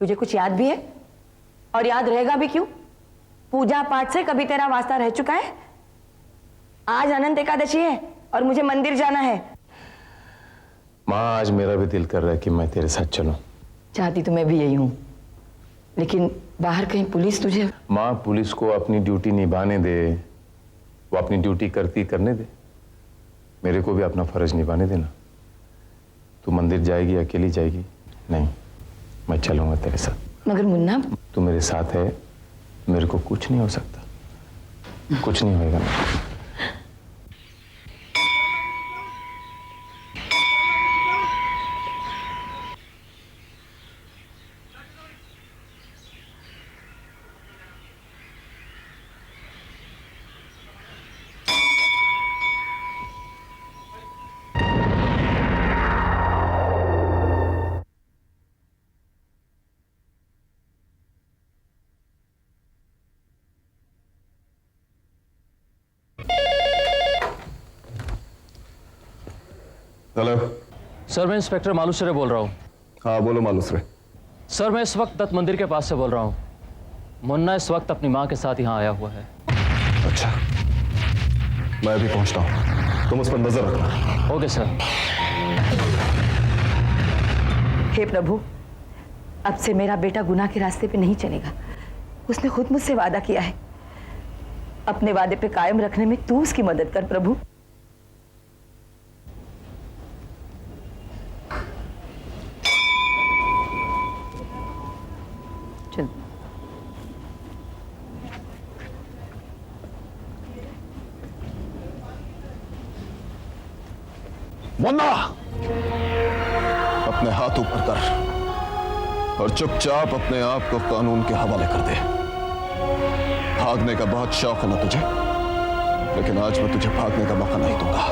तुझे कुछ याद भी है? और याद रहेगा भी क्यों? पूजा पाठ से कभी तेरा वास्ता रह चुका है? आज अनंत एकादशी है और मुझे मंदिर जाना है। माँ, आज मेरा भी दिल कर रहा है कि मैं तेरे साथ चलूं। चाहती तो मैं भी यही हूं, लेकिन बाहर कहीं पुलिस तुझे। माँ, पुलिस को अपनी ड्यूटी निभाने दे, वो अपनी ड्यूटी करने दे। मेरे को भी अपना फर्ज निभाने देना। तू मंदिर जाएगी, अकेली जाएगी? नहीं, मैं चलूंगा तेरे साथ। मगर मुन्ना, तू मेरे साथ है, मेरे को कुछ नहीं हो सकता, कुछ नहीं होएगा। हेलो सर, मैं इंस्पेक्टर मालूसरे बोल रहा हूँ। हाँ बोलो मालूसरे। सर, मैं इस वक्त दत्त मंदिर के पास से बोल रहा हूँ। मुन्ना इस वक्त अपनी माँ के साथ यहाँ आया हुआ है। अच्छा, मैं अभी पहुँचता हूँ, तुम उस पर नजर रखना। Okay sir. हे प्रभु, अब से मेरा बेटा गुनाह के रास्ते पे नहीं चलेगा। उसने खुद मुझसे वादा किया है, अपने वादे पे कायम रखने में तू उसकी मदद कर प्रभु। चल। मुन्ना, अपने हाथ ऊपर कर और चुपचाप अपने आप को कानून के हवाले कर दे। भागने का बहुत शौक है ना तुझे, लेकिन आज मैं तुझे भागने का मौका नहीं दूंगा।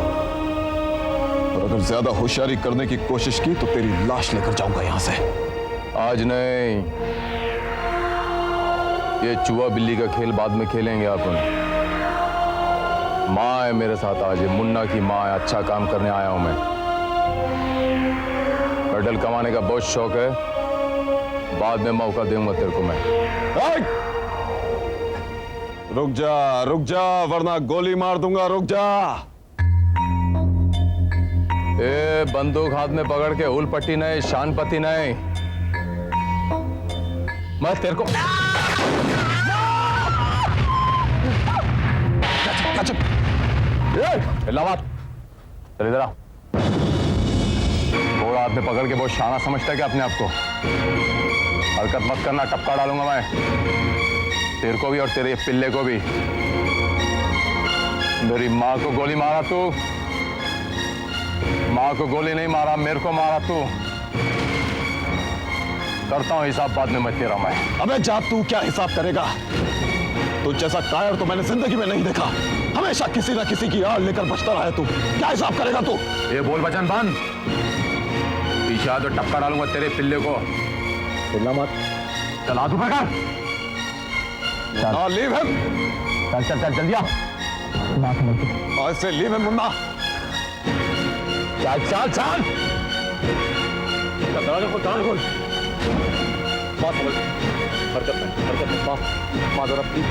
और अगर ज्यादा होशियारी करने की कोशिश की तो तेरी लाश लेकर जाऊंगा यहां से। आज नहीं, ये चूहा बिल्ली का खेल बाद में खेलेंगे अपन। माँ है मेरे साथ आज, ये मुन्ना की माँ है। अच्छा काम करने आया हूं मैं। मेडल कमाने का बहुत शौक है, बाद में मौका दूंगा तेरे को मैं। रुक जा वरना गोली मार दूंगा। रुक जा। ए, बंदूक हाथ में पकड़ के हुल पट्टी नहीं, शानपति नहीं। मैं तेरे को इलाहाबाद चल इधर आ। घोड़ा हाथ में पकड़ के बहुत शाना समझता है क्या अपने आप को? हरकत मत करना, टपका डालूंगा मैं तेरे को भी और तेरे पिल्ले को भी। मेरी माँ को गोली मारा तू, माँ को गोली नहीं मारा, मेरे को मारा तू। करता हूँ हिसाब बाद में मैं तेरा। मैं अबे जा, तू क्या हिसाब करेगा? तू जैसा कायर तो मैंने जिंदगी में नहीं देखा। हमेशा किसी ना किसी की आड़ लेकर बचता रहा है तू। क्या हिसाब करेगा तू? ये बोल बचन बंद। पीछे आ तो टपका डालूंगा तेरे पिल्ले को। चिल्ला मत। चल हाथ ऊपर कर। Leave him. चल चल चल जल्दी आ। आज से लीव हिम मुन्ना। चल चल चल। दरवाजा को कान खोल। हरकत में माँ जरा प्लीज।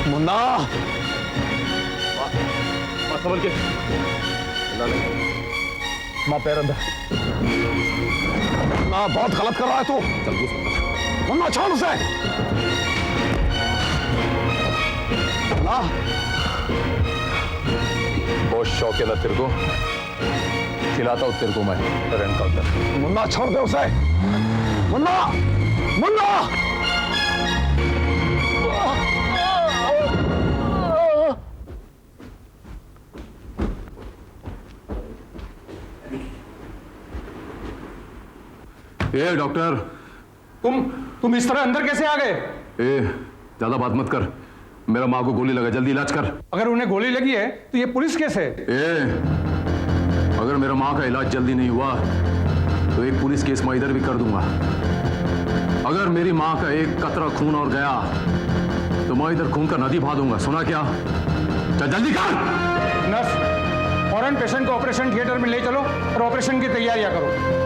मुन्ना संभल के। माँ पैर अंदर। मुन्ना बहुत गलत कर रहा है तू। चल घुस। मुन्ना छोड़ उसे। मुन्ना बहुत शौक है ना तेरे को, खिलाता हूँ तेरे को मैं एनकाउंटर। मुन्ना छोड़ दे उसे। मुन्ना मुन्ना ए डॉक्टर, तुम इस तरह अंदर कैसे आ गए? ए ज्यादा बात मत कर। मेरा माँ को गोली लगा, जल्दी इलाज कर। अगर उन्हें गोली लगी है तो ये पुलिस केस है। अगर मेरा माँ का इलाज जल्दी नहीं हुआ तो एक पुलिस केस मैं इधर भी कर दूंगा। अगर मेरी माँ का एक कतरा खून और गया तो मैं इधर खून का नदी बहा दूंगा। सुना क्या? चल जल्दी कर। नर्स, फौरन पेशेंट को ऑपरेशन थिएटर में ले चलो और ऑपरेशन की तैयारियां करो।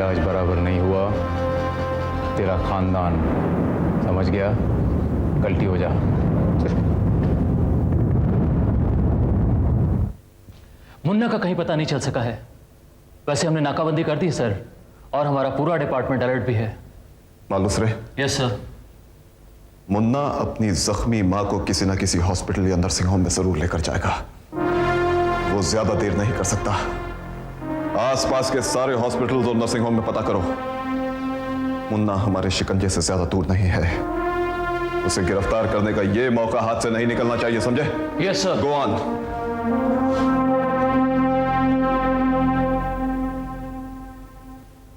इलाज बराबर नहीं हुआ, तेरा खानदान, समझ गया, गलती हो जा। मुन्ना का कहीं पता नहीं चल सका है। वैसे हमने नाकाबंदी कर दी सर, और हमारा पूरा डिपार्टमेंट अलर्ट भी है। Malusare, yes sir. मुन्ना अपनी जख्मी माँ को किसी ना किसी हॉस्पिटल या नर्सिंग होम में जरूर लेकर जाएगा। वो ज्यादा देर नहीं कर सकता। आसपास के सारे हॉस्पिटल्स और नर्सिंग होम में पता करो। मुन्ना हमारे शिकंजे से ज्यादा दूर नहीं है। उसे गिरफ्तार करने का ये मौका हाथ से नहीं निकलना चाहिए, समझे? Yes sir. Go on.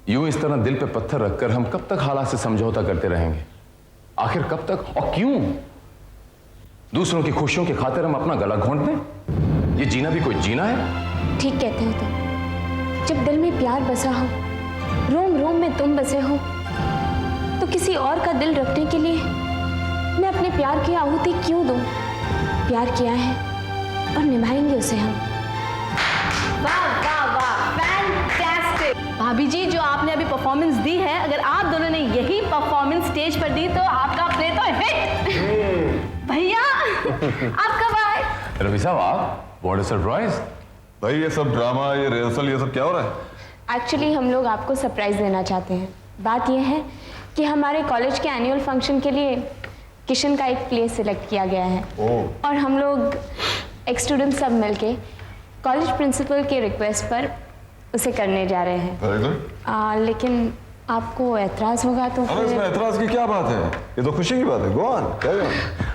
यूं इस तरह दिल पे पत्थर रखकर हम कब तक हालात से समझौता करते रहेंगे? आखिर कब तक और क्यों? दूसरों की खुशियों की खातिर हम अपना गला घोंट दें? ये जीना भी कोई जीना है? ठीक कहते हो तुम। जब दिल में प्यार बसा हो, रोम रोम में तुम बसे हो, तो किसी और का दिल रखने के लिए मैं अपने प्यार की आहुति क्यों दूं? प्यार किया है और निभाएंगे उसे हम। वाह वाह वाह, फैंटास्टिक। भाभी जी, जो आपने अभी परफॉर्मेंस दी है, अगर आप दोनों ने यही परफॉर्मेंस स्टेज पर दी तो आपका प्ले तो हिट। भैया आप कब आए? रवि साहब, आप व्हाट अ सरप्राइज। भाई ये सब ड्रामा, ये रिहर्सल, ये सब क्या हो रहा है? एक्चुअली हम लोग आपको सरप्राइज देना चाहते हैं। बात यह है कि हमारे कॉलेज के एनुअल फंक्शन के लिए किशन का एक प्ले सिलेक्ट किया गया है। और हम लोग एक स्टूडेंट सब मिलके कॉलेज प्रिंसिपल के रिक्वेस्ट पर उसे करने जा रहे हैं। Very good. लेकिन आपको ऐतराज होगा तो अरे इसमें ऐतराज की क्या बात है? ये तो खुशी की बात है। Go on, carry on.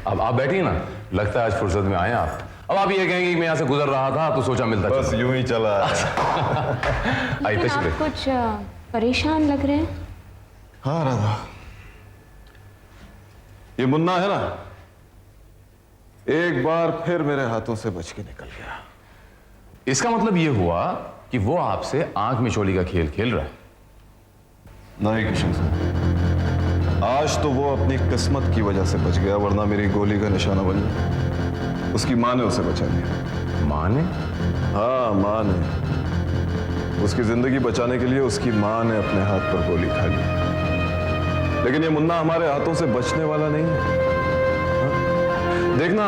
अब आप बैठिए ना, लगता है आज फुर्सत में आए आप। अब आप ये कहेंगे कि मैं यहाँ से गुजर रहा था तो सोचा मिलता बस चला। यूं ही चला। आइए लेकिन तशरीफ। आप कुछ परेशान लग रहे हैं। हाँ राधा, ये मुन्ना है ना, एक बार फिर मेरे हाथों से बच के निकल गया। इसका मतलब ये हुआ कि वो आपसे आंख मिचोली का खेल खेल रहा है। नहीं किशन साहब, आज तो वो अपनी किस्मत की वजह से बच गया, वरना मेरी गोली का निशाना बन गया। उसकी माँ ने उसे बचा लिया। माँ ने? हाँ, माँ ने। उसकी जिंदगी बचाने के लिए उसकी माँ ने अपने हाथ पर गोली खा ली। लेकिन ये मुन्ना हमारे हाथों से बचने वाला नहीं है। हाँ? देखना,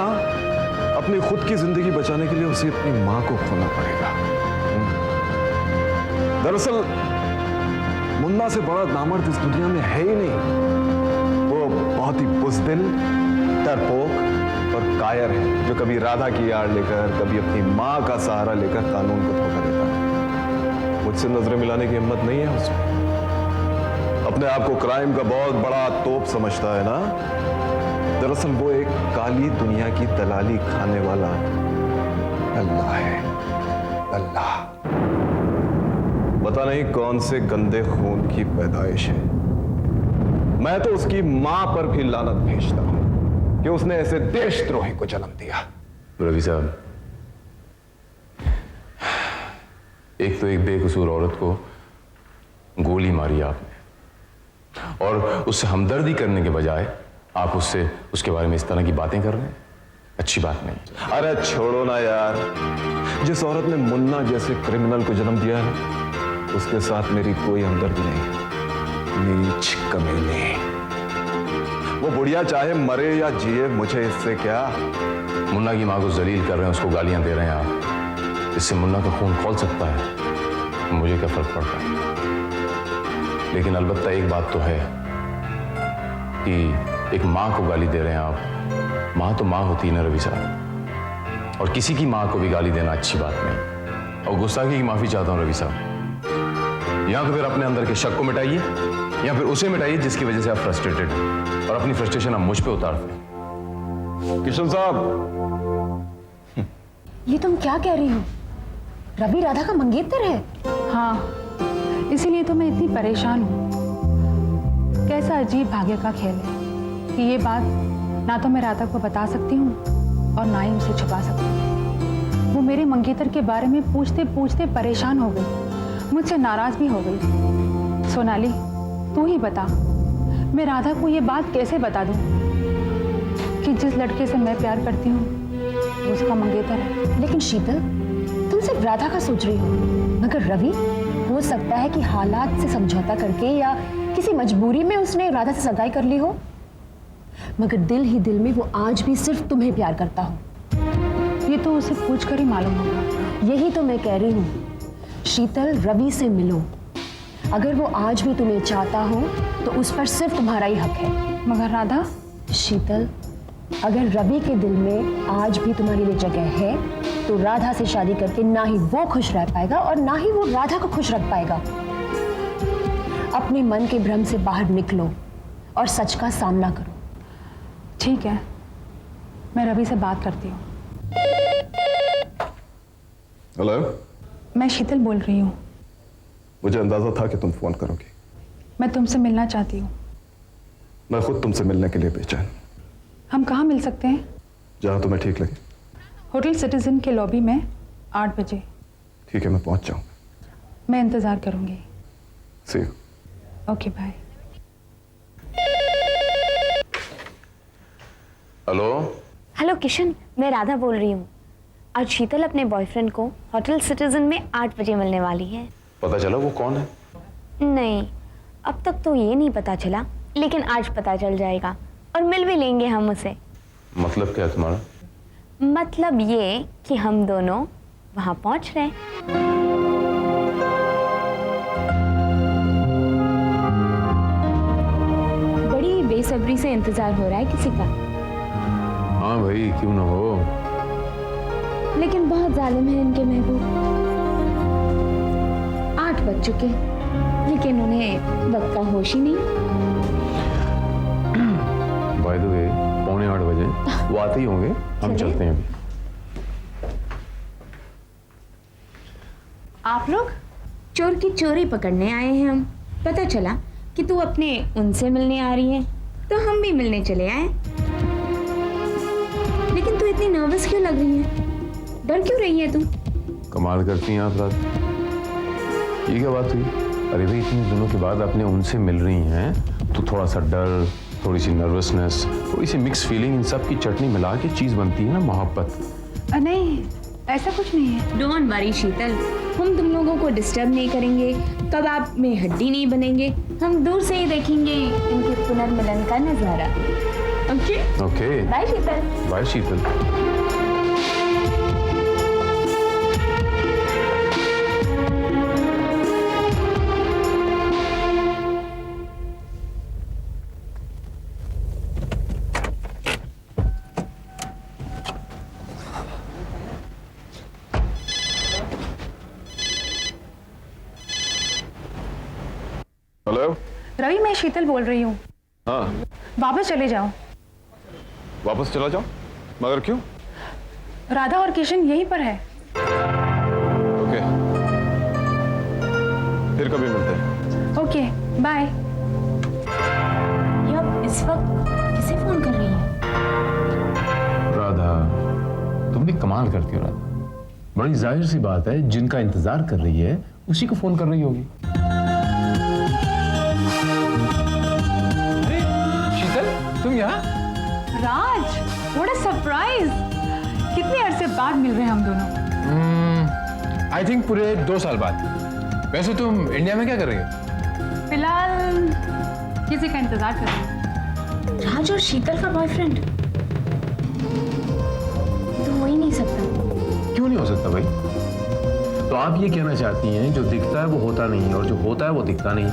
अपनी खुद की जिंदगी बचाने के लिए उसे अपनी माँ को खोना पड़ेगा। दरअसल मुन्ना से बड़ा नामर्द इस दुनिया में है ही नहीं। वो बहुत ही बुज़दिल, डरपोक और कायर है, जो कभी राधा की आड़ लेकर, कभी अपनी माँ का सहारा लेकर कानून को धोखा देता है। मुझसे नजरें मिलाने की हिम्मत नहीं है उसमें। अपने आप को क्राइम का बहुत बड़ा तोप समझता है ना। दरअसल वो एक काली दुनिया की दलाली खाने वाला अल्लाह है। अल्लाह पता नहीं कौन से गंदे खून की पैदाइश है। मैं तो उसकी मां पर भी लानत भेजता हूं कि उसने ऐसे देशद्रोही को जन्म दिया। रवि साहब, एक तो एक बेकसूर औरत को गोली मारी आपने, और उससे हमदर्दी करने के बजाय आप उससे उसके बारे में इस तरह की बातें कर रहे हैं। अच्छी बात नहीं। अरे छोड़ो ना यार, जिस औरत ने मुन्ना जैसे क्रिमिनल को जन्म दिया है, उसके साथ मेरी कोई हमदर्दी नहीं है। नीच कमीने। वो बुढ़िया चाहे मरे या जिए, मुझे इससे क्या। मुन्ना की माँ को जलील कर रहे हैं, उसको गालियां दे रहे हैं आप। इससे मुन्ना का खून खौल सकता है, मुझे क्या फर्क पड़ता है। लेकिन अलबत्ता एक बात तो है कि एक माँ को गाली दे रहे हैं आप। माँ तो माँ होती है ना रवि साहब, और किसी की माँ को भी गाली देना अच्छी बात नहीं। और गुस्ताखी की माफी चाहता हूँ रवि साहब। या तो फिर अपने अंदर के शक को मिटाइए, या फिर उसे मिटाइए जिसकी वजह से आप फ्रस्ट्रेटेड हैं, और अपनी फ्रस्ट्रेशन आप मुझ पे उतारते हैं। किशन साहब, ये तुम क्या कह रही हो? रवि राधा का मंगेतर है? हाँ, इसीलिए तो मैं इतनी परेशान हूँ। कैसा अजीब भाग्य का खेल है कि ये बात ना तो मैं राधा को बता सकती हूँ और ना ही उसे छुपा सकती हूँ। वो मेरे मंगेतर के बारे में पूछते पूछते परेशान हो गई, मुझसे नाराज भी हो गई। सोनाली, तू ही बता, मैं राधा को ये बात कैसे बता दूँ कि जिस लड़के से मैं प्यार करती हूँ उसका मंगेतर है। लेकिन शीतल, तुम सिर्फ राधा का सोच रही हो, मगर रवि हो सकता है कि हालात से समझौता करके या किसी मजबूरी में उसने राधा से सगाई कर ली हो, मगर दिल ही दिल में वो आज भी सिर्फ तुम्हें प्यार करता हो। ये तो उसे पूछकर ही मालूम होगा। यही तो मैं कह रही हूँ, शीतल, रवि से मिलो। अगर वो आज भी तुम्हें चाहता हो तो उस पर सिर्फ तुम्हारा ही हक है। मगर राधा? शीतल, अगर रवि के दिल में आज भी तुम्हारे लिए जगह है तो राधा से शादी करके ना ही वो खुश रह पाएगा और ना ही वो राधा को खुश रख पाएगा। अपने मन के भ्रम से बाहर निकलो और सच का सामना करो। ठीक है, मैं रवि से बात करती हूँ। हेलो, मैं शीतल बोल रही हूँ। मुझे अंदाजा था कि तुम फोन करोगी। मैं तुमसे मिलना चाहती हूँ। मैं खुद तुमसे मिलने के लिए बेचैन। हम कहाँ मिल सकते हैं? जहां तुम्हें ठीक लगे। होटल सिटीजन के लॉबी में 8 बजे। ठीक है, मैं पहुंच जाऊंगा। मैं इंतज़ार करूँगी। See you. Okay, bye. Hello. Hello Kishan, मैं राधा बोल रही हूँ। आज शीतल अपने बॉयफ्रेंड को होटल सिटीजन में 8 बजे मिलने वाली है। पता चला वो कौन है? नहीं, अब तक तो ये नहीं पता चला, लेकिन आज पता चल जाएगा और मिल भी लेंगे हम उसे। मतलब क्या तुम्हारा? मतलब ये कि हम दोनों वहां पहुंच रहे हैं। बड़ी बेसब्री से इंतजार हो रहा है किसी का। हाँ भाई, क्यों ना हो। लेकिन बहुत जालिम है इनके महबूब। 8 बज चुके लेकिन उन्हें वक्त का होश ही नहीं। बाय द वे, 7:45 बजे वो आते ही होंगे। हम चलते हैं अभी। आप लोग? चोर की चोरी पकड़ने आए हैं हम। पता चला कि तू अपने उनसे मिलने आ रही है तो हम भी मिलने चले आए। लेकिन तू इतनी नर्वस क्यों लग रही है? डर क्यों रही है तू? कमाल करती हैं आप रात। ये क्या बात हुई? अरे भाई, इतने दिनों के बाद अपने उनसे मिल रही हैं तो थोड़ा सा डर, थोड़ी सी नर्वसनेस, थोड़ी सी मिक्स फीलिंग, इन सब की चटनी मिला के चीज बनती है ना मोहब्बत। नहीं, ऐसा कुछ नहीं है। डोंट वरी शीतल, हम तुम लोगों को डिस्टर्ब नहीं करेंगे, कबाब में हड्डी नहीं बनेंगे। हम दूर से ही देखेंगे इनके पुनर्मिलन का नजारा। ओके? ओके। बाय शीतल। बाय शीतल। हेलो। रवि, मैं शीतल बोल रही हूँ। हाँ, वापस चले जाओ। वापस चला जाओ? मगर क्यों? राधा और किशन यहीं पर है। ओके, फिर कभी मिलते हैं। Okay, bye. ये अब इस वक्त किसे फोन कर रही है? राधा, तुम भी कमाल करती हो राधा। बड़ी जाहिर सी बात है, जिनका इंतजार कर रही है उसी को फोन कर रही होगी। तुम यहाँ? राज, व्हाट अ सरप्राइज! कितने अरसे बाद मिल रहे हैं हम दोनों। आई थिंक पूरे 2 साल बाद। वैसे तुम इंडिया में क्या कर रही हो? फिलहाल किसी का इंतजार कर रही हूँ। राज और शीतल का बॉयफ्रेंड तो हो ही नहीं सकता। क्यों नहीं हो सकता भाई? तो आप ये कहना चाहती हैं जो दिखता है वो होता नहीं और जो होता है वो दिखता नहीं।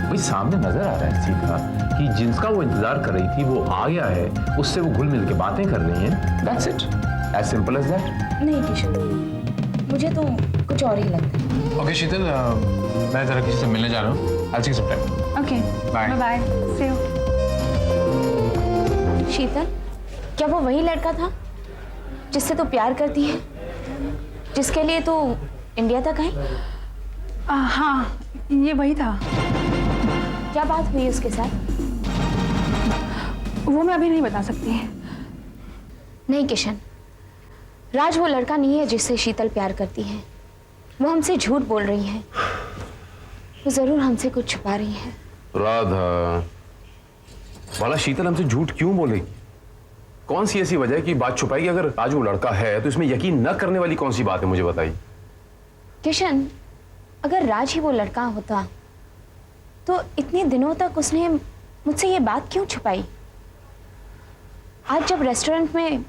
भाई सामने नजर आ रहा है सीधा कि जिसका वो इंतजार कर रही थी वो आ गया है, उससे वो घुल मिल के बातें कर रही हैं। That's it. As simple as that. नहीं किशन, मुझे तो कुछ और ही लगता है। ओके शीतल, मैं जरा किसी से मिलने जा रहा हूँ। I'll see you sometime. Okay, Bye. Bye. See you. शीतल, क्या वो वही लड़का था जिससे तू प्यार करती है, जिसके लिए तू इंडिया तक आई? हाँ, ये वही था। क्या बात हुई उसके साथ? वो मैं अभी नहीं बता सकती। नहीं किशन, राज वो लड़का नहीं है जिससे शीतल प्यार करती है। वो हमसे झूठ बोल रही है। वो जरूर हमसे कुछ छुपा रही है। राधा, भला शीतल हमसे झूठ क्यों बोलेगी? कौन सी ऐसी वजह है कि बात छुपाएगी? अगर आज वो लड़का है तो इसमें यकीन न करने वाली कौन सी बात है, मुझे बताइए। किशन, अगर राज ही वो लड़का होता तो इतने दिनों तक उसने मुझसे ये बात क्यों छुपाई? आज जब रेस्टोरेंट में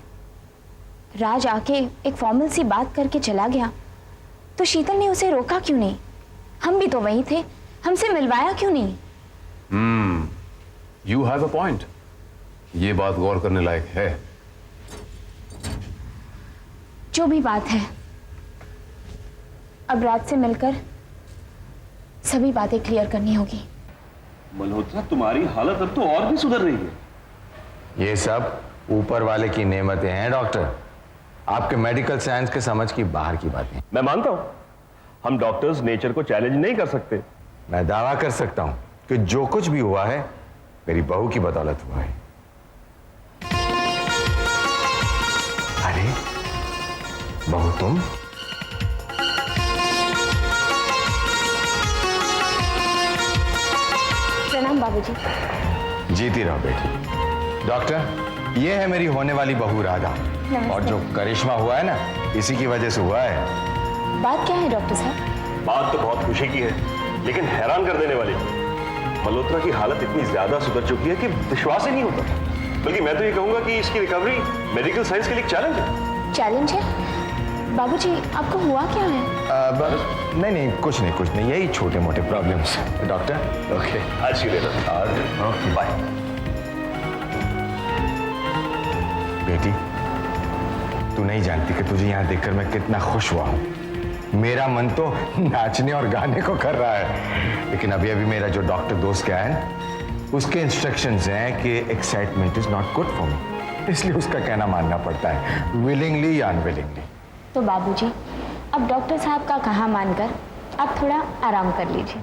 राज आके एक फॉर्मल सी बात करके चला गया तो शीतल ने उसे रोका क्यों नहीं? हम भी तो वहीं थे, हमसे मिलवाया क्यों नहीं? You have a point. ये बात गौर करने लायक है। जो भी बात है, अब राज से मिलकर सभी बातें क्लियर करनी होगी। मल्होत्रा, तुम्हारी हालत अब तो और भी सुधर रही है। ये सब ऊपर वाले की नेमतें हैं डॉक्टर, आपके मेडिकल साइंस के समझ की बाहर की बातें। मैं मानता हूं हम डॉक्टर्स नेचर को चैलेंज नहीं कर सकते। मैं दावा कर सकता हूं कि जो कुछ भी हुआ है मेरी बहू की बदौलत हुआ है। अरे बहू तुम? प्रणाम बाबूजी। जीती रहो बेटी। डॉक्टर, ये है मेरी होने वाली बहू राधा। और जो करिश्मा हुआ है ना, इसी की वजह से हुआ है। बात क्या है डॉक्टर साहब? बात तो बहुत खुशी की है, लेकिन हैरान कर देने वाली। मल्होत्रा की हालत इतनी ज्यादा सुधर चुकी है कि विश्वास ही नहीं होता। बल्कि मैं तो ये कहूंगा कि इसकी रिकवरी मेडिकल साइंस के लिए एक चैलेंज है। चैलेंज है? बाबूजी, आपको हुआ क्या है? नहीं, कुछ नहीं, यही छोटे मोटे प्रॉब्लम्स। डॉक्टर, ओके, आज ही लेना। Okay, bye. बेटी, तू नहीं जानती कि तुझे यहाँ देखकर मैं कितना खुश हुआ हूँ। मेरा मन तो नाचने और गाने को कर रहा है, लेकिन अभी अभी मेरा जो डॉक्टर दोस्त क्या है, उसके इंस्ट्रक्शंस हैं कि excitement is not good for me, इसलिए उसका कहना मानना पड़ता है, विलिंगली या अनविलिंगली। तो बाबूजी, अब डॉक्टर साहब का कहा मानकर आप थोड़ा आराम कर लीजिए।